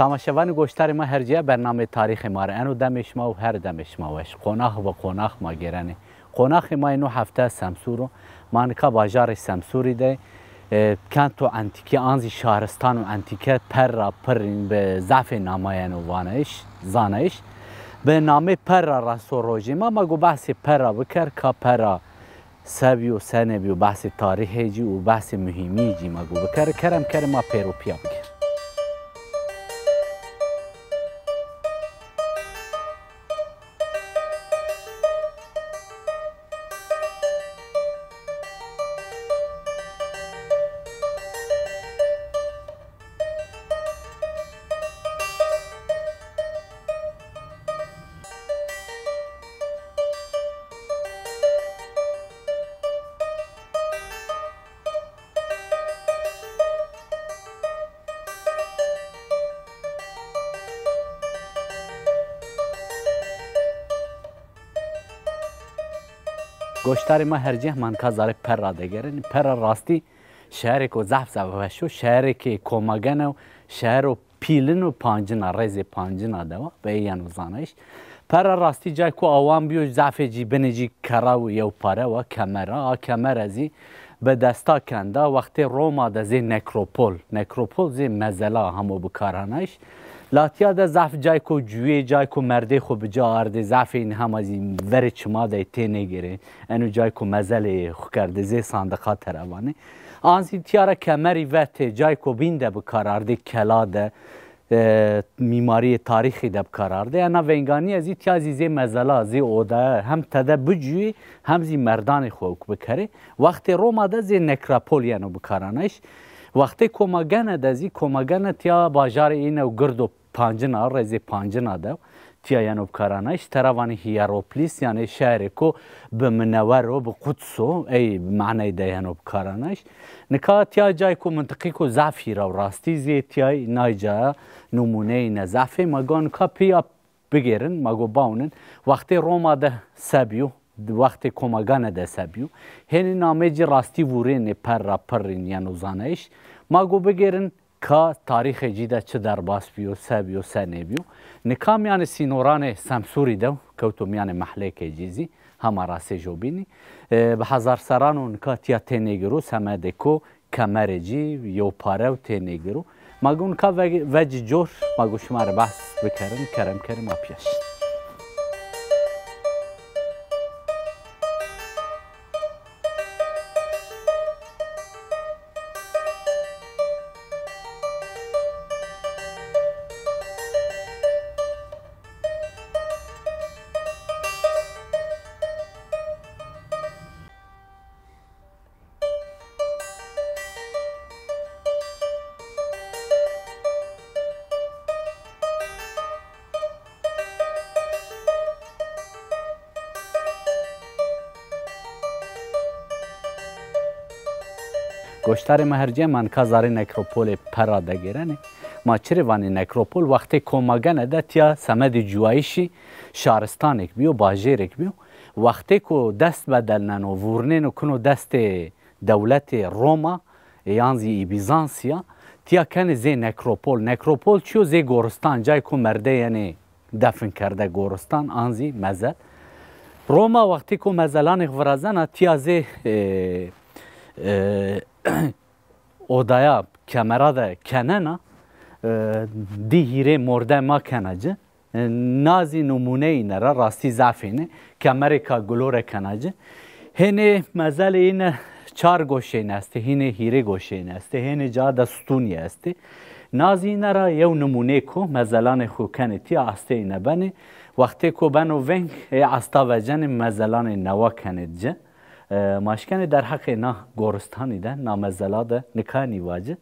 تماشاوان گوشتار ما هرجه برنامه تاریخ ما را انو دمش ما و هر دمش ما وش قناخ و قناخ ما گرنه قناخ ما اینو هفته سمسورو مانکا باجار سمسوری ده کنتو انتیکی آنزی شهرستان و انتیکه پر پرین به ضعف ناماین و وانش زانش به نامه پر رسو روژی ما گو بحث پر بکر که پر سبی و سنبی و بحث تاریخی جی و بحث مهمی جی ما گو بکر کرم ما پیرو پیا بکر گوشتار ما هرجه من که زاره پر را دگرن پر راستی شهر که زحف زفشو شهر که کمگن و شهر و پیلن و پانجن ریز پانجن دوا به این زانش پر راستی جای که آوان بیو زحف جی بنجی کرا و یو پاره و کمر ازی به دستا کنده وقتی روما ده زی نکروپول زی مزلا همو بکارانش لاتیا ده زعف جای کو جوی جای کو مرده خو بجا آرده زعف این هم از این ور چما ده تینه گیره انو جای کو مزل خو کرده زی صندقات تروانه آنزی تیاره کمری وقت جای کو بینده بکار آرده کلا ده میماری تاریخی ده بکار آرده انا وینگانی از این تیازی زی مزلا زی اوده هم تده بجوی هم زی مردان خو بکره وقت روما ده زی نکروپول یعنی بکارانش وقتی کمگن دزی کمگن تیا باجار اینو گرد و پانجنا رزی پانجنا دو تیا یعنی بکارانش تروانی هیروپلیس یعنی شهر کو به منور و به قدسو ای معنی ده یعنی بکارانش نکا تیا جای کو منطقی کو ضعفی را راستی زی تیا نایجا نمونه نزعفی مگان کا پیا بگیرن مگو باونن وقتی روما ده سبیو وقتی کمگان ده سبیو هنی نامه جی راستی ورین پرین یعنی زانش ما گو بگیرن که تاریخ جیده چه در باس بیو سبیو سنه بیو نکام یعنی سینوران سمسوری دو کوتو یعنی محله که جیزی همه راسته جو بینی به هزار سرانو نکا تیا تینگرو سمده کو کمر جی یو پاره و تینگرو ما گو نکا وجه جور ما گو شما رو بحث بکرن کرم اپیش گوشتار مهرجه من کازاری نکروپول پرا دگیرنه ما چری وانی نکروپول وقتی کمگن ده تیا سمد جوایشی شهرستانک بیو باجیرک بیو وقتی که دست بدلنن و ورنن و کنو دست دولت روما یانزی بیزانسیا تیا کنه زی نکروپول چیو زی گورستان جای که مرده یعنی دفن کرده گورستان آنزی مزد روما وقتی که مزلان غرزن تیا زی odaya kamera da kenena di hire morde ma kenacı nazi numune inera rasti zafine kamera ka glore kenacı hene mazal ine çar goşe neste hine hire goşe neste hene cada stuni este nazi inera yev numune ko mazalan xo keneti aste ine bane وقتی کو بنو ونگ استا وجن مزلان نوا کنه ماشکنه در حق نه گورستانی ده نامزلا ده نکانی واجه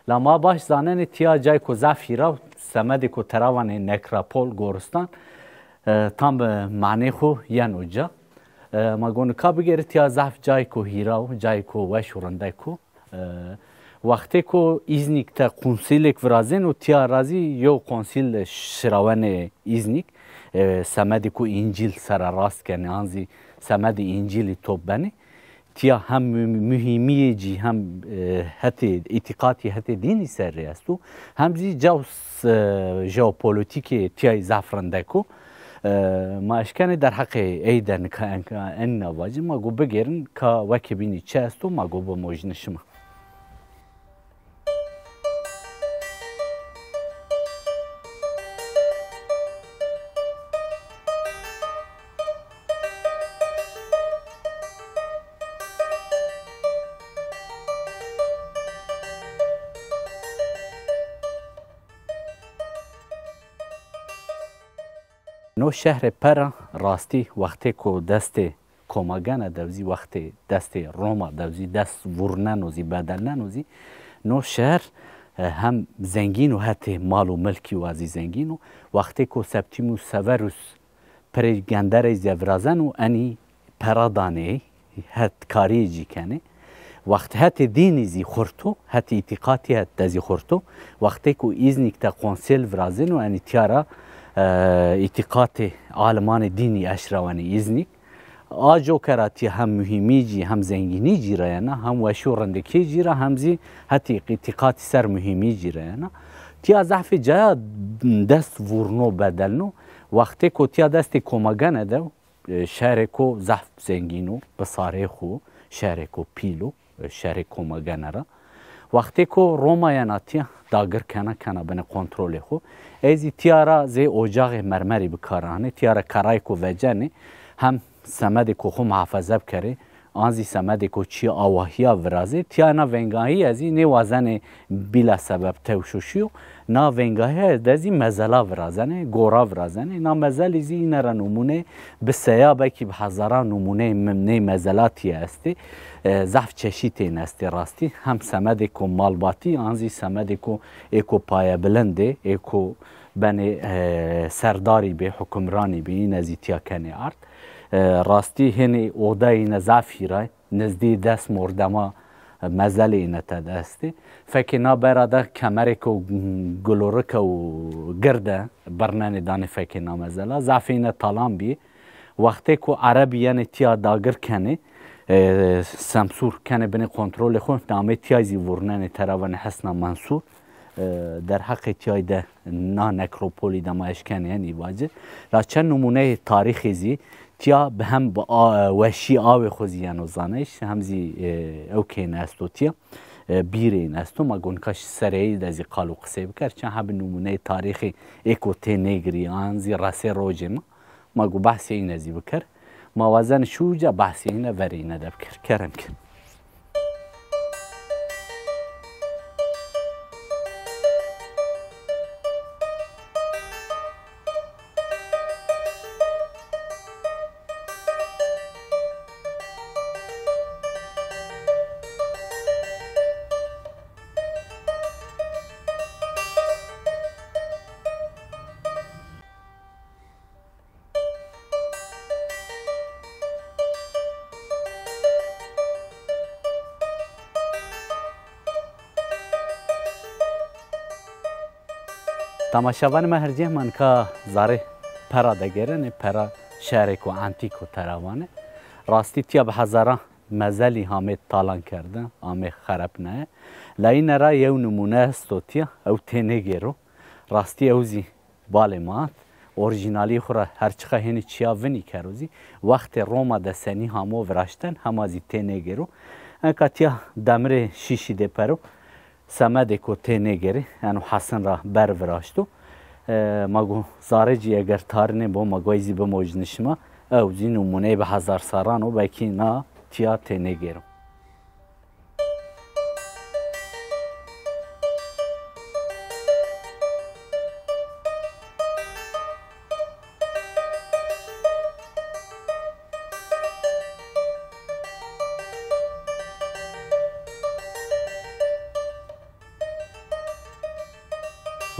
لما باش زانن تیا جای کو زفیرا سمد کو تراوان نکروپول گورستان tam معنی خو ینوجا ما گون کا بگیر تیا زف جای کو هیرا جای کو وشورنده کو وقتی کو ایزنیک تا کنسیلک ورازن و تیا رازی یو کنسیل شراون ایزنیک سمد کو انجیل سر راست کنه انزی سمد انجیلی توب بنی تیا هم مهمیه جی هم هتی اعتقادی هتی دینی سر ریاستو هم زی جوس ژئوپلیتیک تیای زعفرانده کو ما اشکنه در حق ایدن که ان نواجه ما گو بگیرن که وکی بینی چه استو ما گو با موجن شما نو شهر پرا راستی وقتی که دست کماگان دوزی وقتی دست روما دوزی دست ورنن وزی بدلن وزی نو شهر هم زنگین و حتی مال و ملکی و ازی زنگین و وقتی که سپتیموس سوروس پرگندر زیورازن و انی پرا دانه هت کاری جی کنه وقت هت دینی زی خورتو هت اعتقادی هت دزی خورتو وقتی که ایزنیک تا قنسل ورازن و انی تیارا اعتقاد عالمان دینی اشروانی ازنیک آجو کراتی هم مهمی جی هم زنگینی جی راینا هم وشورندکی جی را هم زی حتی اعتقاد سر مهمی جی راینا تیا ضعف جا دست ورنو بدلنو وقتی که تیا دست کمگانه دو شهر کو ضعف زنگینو بصاره خو شهر کو پیلو شهر کمگانه را وقتی که روما یناتیا داگر کنه بنا کنترل خو ایزی تیارا زی اجاق مرمری بکارانه تیارا کرای کو وجنه هم سمد کو خو محافظه بکره آنزی سمد کو چی آواهیا ورازه تیانا ونگاهی ازی نوازن بلا سبب توشوشیو نا ونگاهی دزی مزلا ورازنه گورا ورازنه نا مزلی زی نرا نمونه بسیابه که به هزاران نمونه ممنه مزلاتی استی ضعف چشیتی نستی راستی هم سمد کو مالباتی آنزی سمد کو اکو پای بلنده اکو بنی سرداری به حکمرانی به این ازیتیا کنی ارد راستی هنی اودای نزعفی رای نزدی دست مردما مزل اینه تدستی فکر نابراده کمری که گلورک و گرده برنان دانی فکر نامزلا ضعف اینه طالان بی وقتی که عربی یعنی تیا داگر کنه سمسور کنه بین کنترل خون نامه تیازی ورنان تراوان حسن منصور در حق تیای ده نا نکروپولی دما اشکنه یعنی واجه را چند نمونه تاریخی زی تیا به هم وشی آوی خوزی یعنی زانش همزی اوکی نستو تیا بیره نستو ما گونکاش سریعی دزی قالو قصه بکر چند هم نمونه تاریخی اکو تی نگری آنزی راسه روجه ما گو بحثی این ازی بکر ما وزن شوجه بحثی اینه وری اینه ده بکر کرم کن تماشاوان ما هرجه من که زاره پرا دگرنه پرا شهر کو انتیک و تراوانه راستی تیا به هزاران مزلی همه تالان کردن همه خراب نه لین را یو نمونه است تیا او تنگیرو راستی اوزی بالمات اورجینالی خورا هرچخه هنی چیا ونی کروزی وقت روما دسنی همو ورشتن همازی تنگیرو انکا تیا دمر شیشی ده پرو سمده کو تنگیری انو حسن را بر وراشتو ماگو زارجی اگر تارنه با ماگویزی به موجنشما او زی نمونه به هزار سارانو بکی نا تیا تنگیرو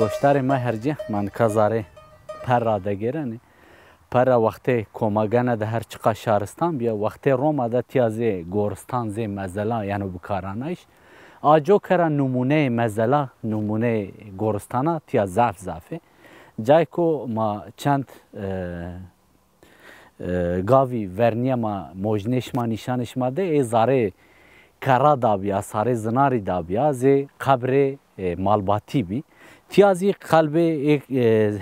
گوشتار ما هرجه من کازاره پر را دگیرنه پر وقتی کوماگانه ده هر چقا شهرستان بیا وقتی روما ده تیازه گورستان زی مزلا یعنی بکارانایش آجو کرا نمونه مزلا نمونه گورستانا تیا زعفه جای کو ما چند گاوی ورنیما موجنش ما نشانش ما ده زاره کرا دابیا ساره زناری دابیا زی قبر مالباتی بی تیازی قلب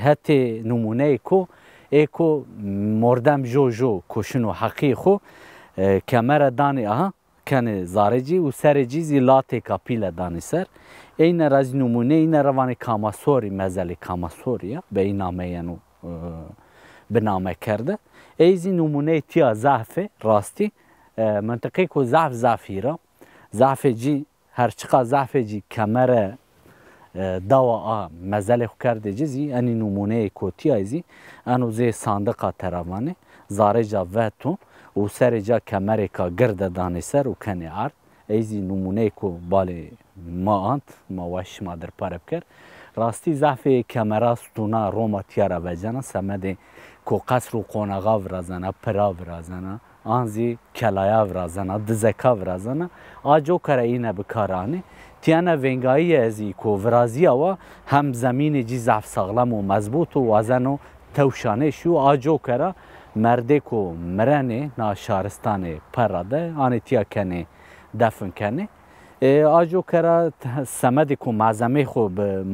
هت نمونه کو مردم جو کشنو حقی خو کمر دانی آها کنه زارجی و سرجی زی لاته کپیل دانی سر این راز نمونه این روان کاماسوری مزل کاماسوریا به این نامه یعنی به نامه کرده ایزی نمونه تیا ضعف راستی منطقه کو ضعف را ضعف جی هر چقدر ضعف جی کمر دوا مزل خو کرده جزی انی نمونه کو تیازی انو زی صندوق تروانه زارجا وتو و سرجا کمر کا گرد دانی سر و کنه عرض ایزی نمونه کو باله ما انت ما وش ما در پرب کرد راستی ضعف کمرا ستونا روما تیارا وجانا سمده کو قصر و قونغا ورازانا پرا ورازانا آنزی کلایا ورازانا دزکا ورازانا آجو کره اینه بکارانه تیانا ونگایی ازی کو ورازیا و هم زمین جی ضعف ساغلم و مضبوط و وزن و توشانه شو آجو کره مرده کو مرنه نا شارستان پراده آنه تیا کنه دفن کنه آجو کرا سمد کو معظمه خو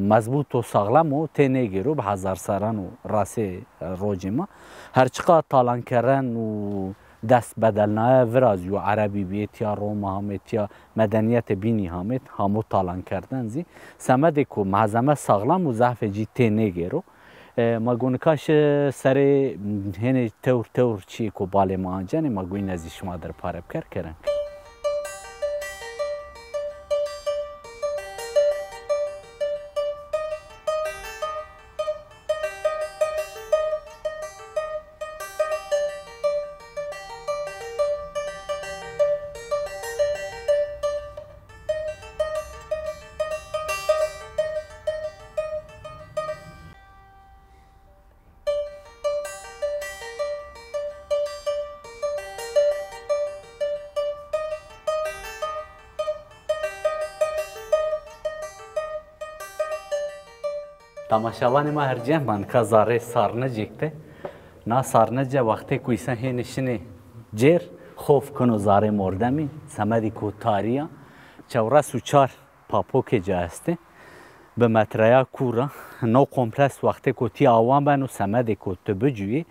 مضبوط و ساغلم و تنه گیرو به هزار سران و راسه روجما هر چقدر تالان کردن و دست بدلنای وراز یو عربی بیت یا روما همت یا مدنیت بینی همت همو تالان کردن زی سمد کو معظمه ساغلم و ضعف جی تنه گیرو ما گونکاش سر هنه تور چی کو باله ما انجانه ما گوین ازی شما در پارب کردن تماشاوان ما هر جه من که زاره سارنه جکته نا سارنه جه وقتی کویسه هینشنه جیر خوف کنو زاره مردمی سمدی کو تاریا چورا سوچار پاپوک جه هسته به متریا کورا نو کمپلس وقتی کو تی آوان بنو سمدی کو تبجوی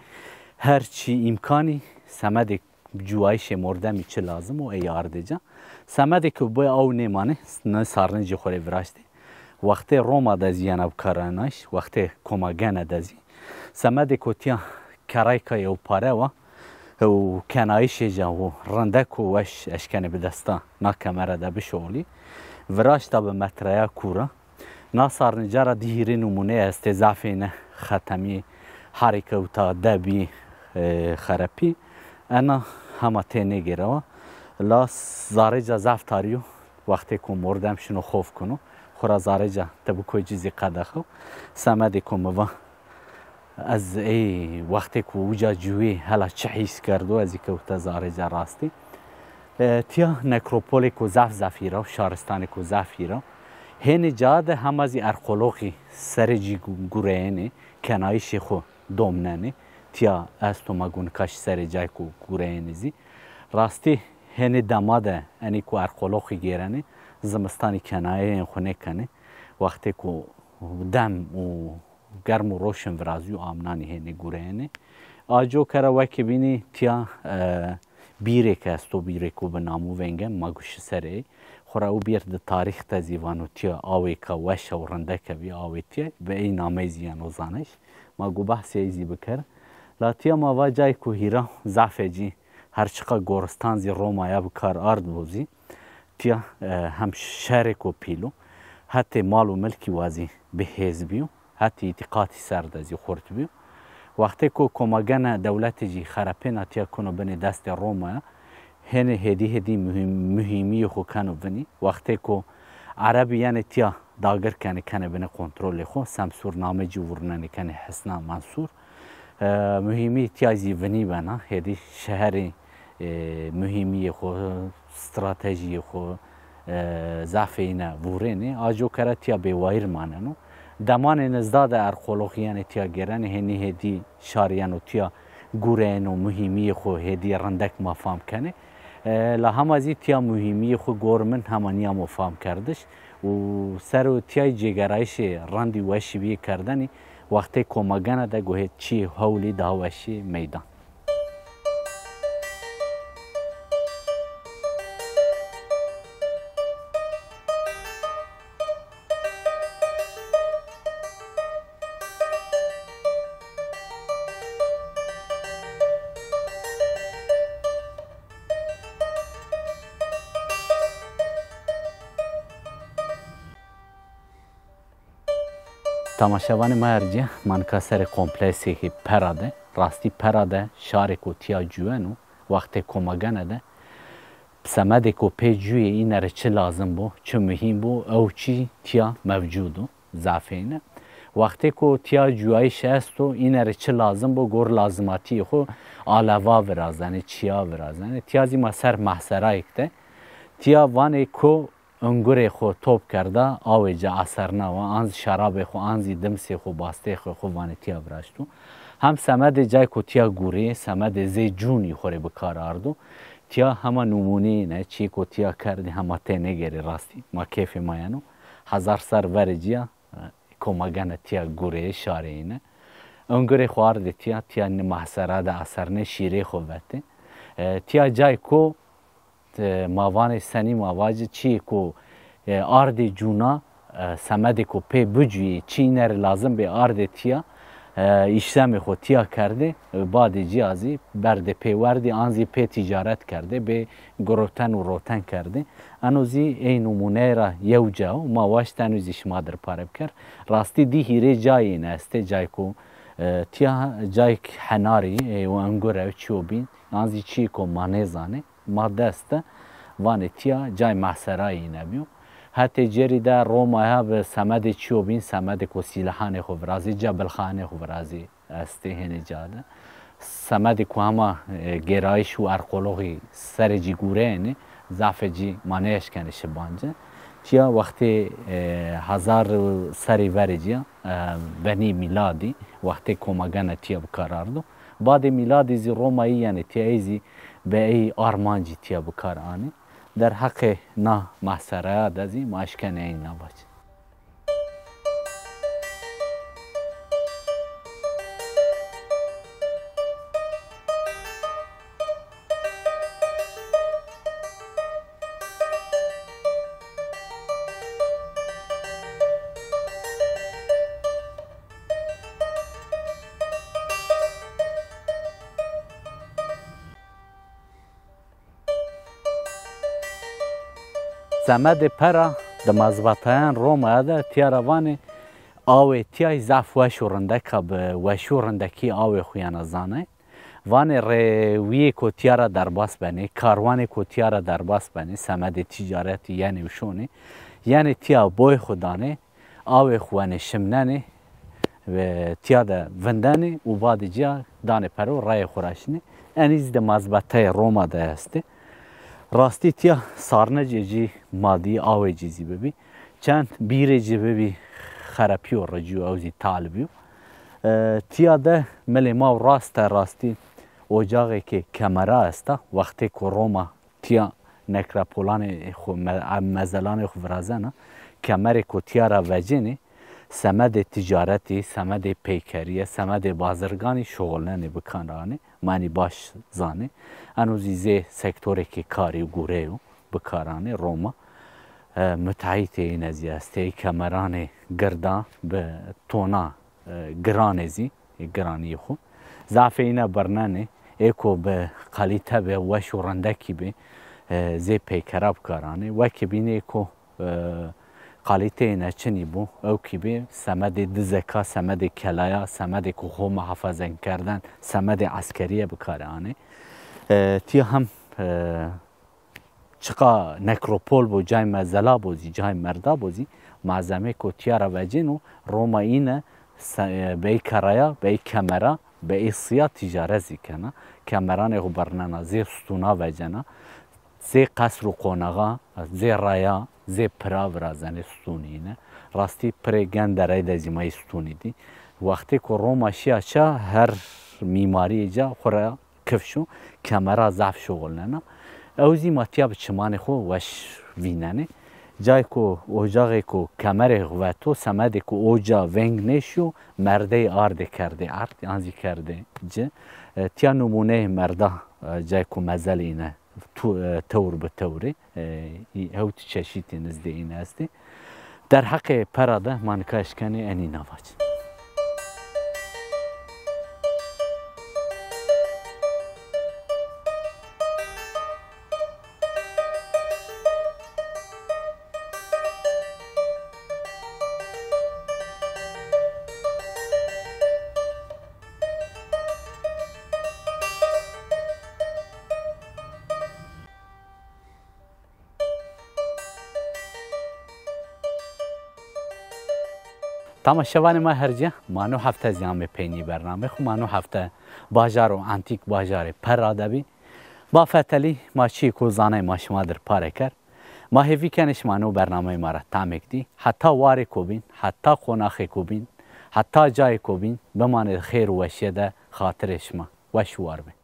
هر چی امکانی سمدی جوایش مردمی چه لازم و ایارده جه سمدی که بای او نیمانه نه سارنه جه خوره وراشته وقتی روما دزی یعنی بکارانش وقتی کماگن دزی سمد کوتیا کرایکا یو پاره و کنایش جا و رندک و وش اشکنه به دستا نا کمره ده بشولی وراش تا به متریا کورا نا سارنجارا دیهیری نمونه استضافین ختمی حرکه و تا دبی خرپی انا همه تینه گیره لا زارجا زفتاریو وقتی که مردم شنو خوف کنو خورا زارجا تبو کوی چیزی قدخو سمدی کوم و از ای وقتی که وجا جوی هلا چه حس کردو از اینکه تا زارجا راستی تیا نکروپولی کو زفیرا شهرستان کو زفیرا هن جاد هم از ارخلوقی سرجی گورهنه کنایش خو دومننه تیا از تو مگون کاش سرجای کو گورهنه زی راستی هن دماده انی کو ارخلوقی گیرنه زمستانی کنایه خونه کنه وقتی که دم و گرم و روشن ورازی و آمنانی هنه گوره هنه آجو کرا وکی بینی تیا بیره که است و بیره که به نامو ونگه مگوش سره خورا او بیر ده تاریخ تزیوانو تیا آوی که وش و رنده که بی آوی تیا به این نامه زیانو زانش مگو بحثی ایزی بکر لاتیا ما واجای که هیرا زعفه جی هرچقا گورستان زی رومایا بکار آرد بوزی تیا هم شرک و پیلو حتی مال و ملکی وازی به حزبیو حتی اعتقادی سردازی خورد بیو وقتی که کمگن دولت جی خرپینا تیا کنو بنی دست روما هنه هدی مهمی خو کنو بنی وقتی که عربی یعنی تیا داگر کنه بنی کنترل خو سمسور نامه جی ورننی کنه حسنا منصور مهمی تیا زی بنی بنا هدی شهر مهمی خو استراتژی خو زعفینه ورنه آجو کراتیا به وایر ماننو دمان نزداد ارخلوقیان تیا گرن هنی هدی شاریانو تیا گورین و مهمی خو هدی رندک ما فهم کنه لحمازی تیا مهمی خو گورمن همانی هم فهم کردش و سر و تیای جگرایش رندی وشی بی کردنی وقتی کمگانه ده گوهد چی حولی داوشی میدان تماشاوان ما ارجع من کسر کمپلکسی که پراده راستی پراده شهر کو تیا جوانو وقتی کمگانه ده سمده کو پی جوی این اره چه لازم بو چه مهم بو او چی تیا موجودو زعفینه وقتی کو تیا جوایش هستو این اره چه لازم بو گور لازماتی خو آلوا ورازنه چیا ورازنه تیازی ما سر محصره اکته تیا وانه کو انگور خو توپ کرده آویجا اثر نوا آنز شراب خو آنزی دمسی خو باسته خو وانه تیا براشتو هم سمد جای کو تیا گوری سمد زی جونی خوری بکار آردو تیا همه نمونی نه چی کو تیا کردی همه ته نگری راستی ما کیف مایانو هزار سر ورجیا کمگان تیا گوری شاره اینه انگور خو آرد تیا محصره ده اثر نه شیره خو بته تیا جای کو ماوان سنی ماواج چی کو آرد جونا سمد کو پی بجوی چی نر لازم به آرد تیا işlemi خو تیا کرده بعد جیازی برد پیوردی آنزی پی تجارت کرده به گروتن و روتن کرده انوزی ای نمونه را یو جاو ما واشتن وزیش مادر پارب کرد راستی دی هیره جایی نسته جای کو تیا جای حناری و انگوره و چوبین آنزی چی کو مانزانه ما دسته وانه تیا جای محصرایی نبیو حتی جری در روما ها به سمد چوبین سمد کو سیلحان خو برازی جبل خانه خو برازی استه هنه جاده سمد کو همه گرایش و ارقلوغی سر جی گوره نه ضعف جی مانهش کنه شبانجه چیا وقتی هزار سری ورجیا بنی میلادی وقتی کمگان تیا بکاراردو بعد میلادی زی رومایی یعنی تیایزی به ای آرمانجی تیا بکار آنی در حق نه محصره دازی ماشکنه این نباچ سمد پرا د مزبطیان روما ده تیاروانه آوه تیای زعف وشورندک به وشورندکی آوه خویان زانه وانه رویه کو تیارا در باس بنه کاروانه کو تیارا در باس بنه سمد تجارتی یعنی وشونه یعنی تیا بوی خودانه آوه خوانه شمنانه و تیا ده وندانه و بعد جا دانه پرو رای خوراشنه انیز ده مزبطه روما ده هسته راستی تیا سارنه جی مادی آوه جیزی ببی چند بیره جی ببی خرپی و رجیو اوزی طالبیو تیا ده ملی ما راستی اجاقی که کمره استا وقتی که روما تیا نکراپولان خو مزلان خو ورازنه کمره که تیا را وجنه سمد تجارتی سمد پیکریه سمد بازرگانی شغلنه بکنرانه معنی باش زانه انوزی زی سکتوری که کاری و گوره و بکارانه روما متعیت این ازی استه کمران گردان به تونا گرانزی گرانی خو ضعف اینا برنانه ایکو به قلیته به وش و رندکی به زی پیکره بکارانه وکی بینه ایکو قالیته اینا چنی بو او کی به سمد دزکا سمد کلایا سمد کو خو محافظه کردن سمد عسکریه بکارانه تی هم چقا نکروپول بو جای مزلا بوزی جای مردا بوزی معظمه کو تیارا وجینو رومایینه به کرایا به کمرا به سیا تجارت زیکنه کمران خو برنانا زی ستونا وجنا زی قصر و قونغا زی رایا زی پرا ورازنه ستونینه راستی پره گندره دزیمای ستونی دی وقتی که روما شیاچا هر میماری جا خورا کفشو کمرا ضعف شغلنا اوزی ماتیا بچمان خو وش ویننه جای کو اوجاقی کو کمر و تو سمد کو اوجا ونگ نشو مرده آرد کرده آرد آنزی کرده جه تیا نمونه مرده جای کو مزل اینه تور به توره هوت چشیتی نزده این هستی در حق پراده من کاشکنی انی نواج تماشاوان ما هرجه مانو هفته زیام پینی برنامه خو مانو هفته باجار و انتیک باجار پراده بی با فتلی ما چی کو زانه ما شما در پاره کرد ما هیوی کنش مانو برنامه ما را تامک دی حتی واری کو بین حتی خوناخی کو بین حتی جای کو بین بمانه خیر و وشیده خاطرش ما وشوار بین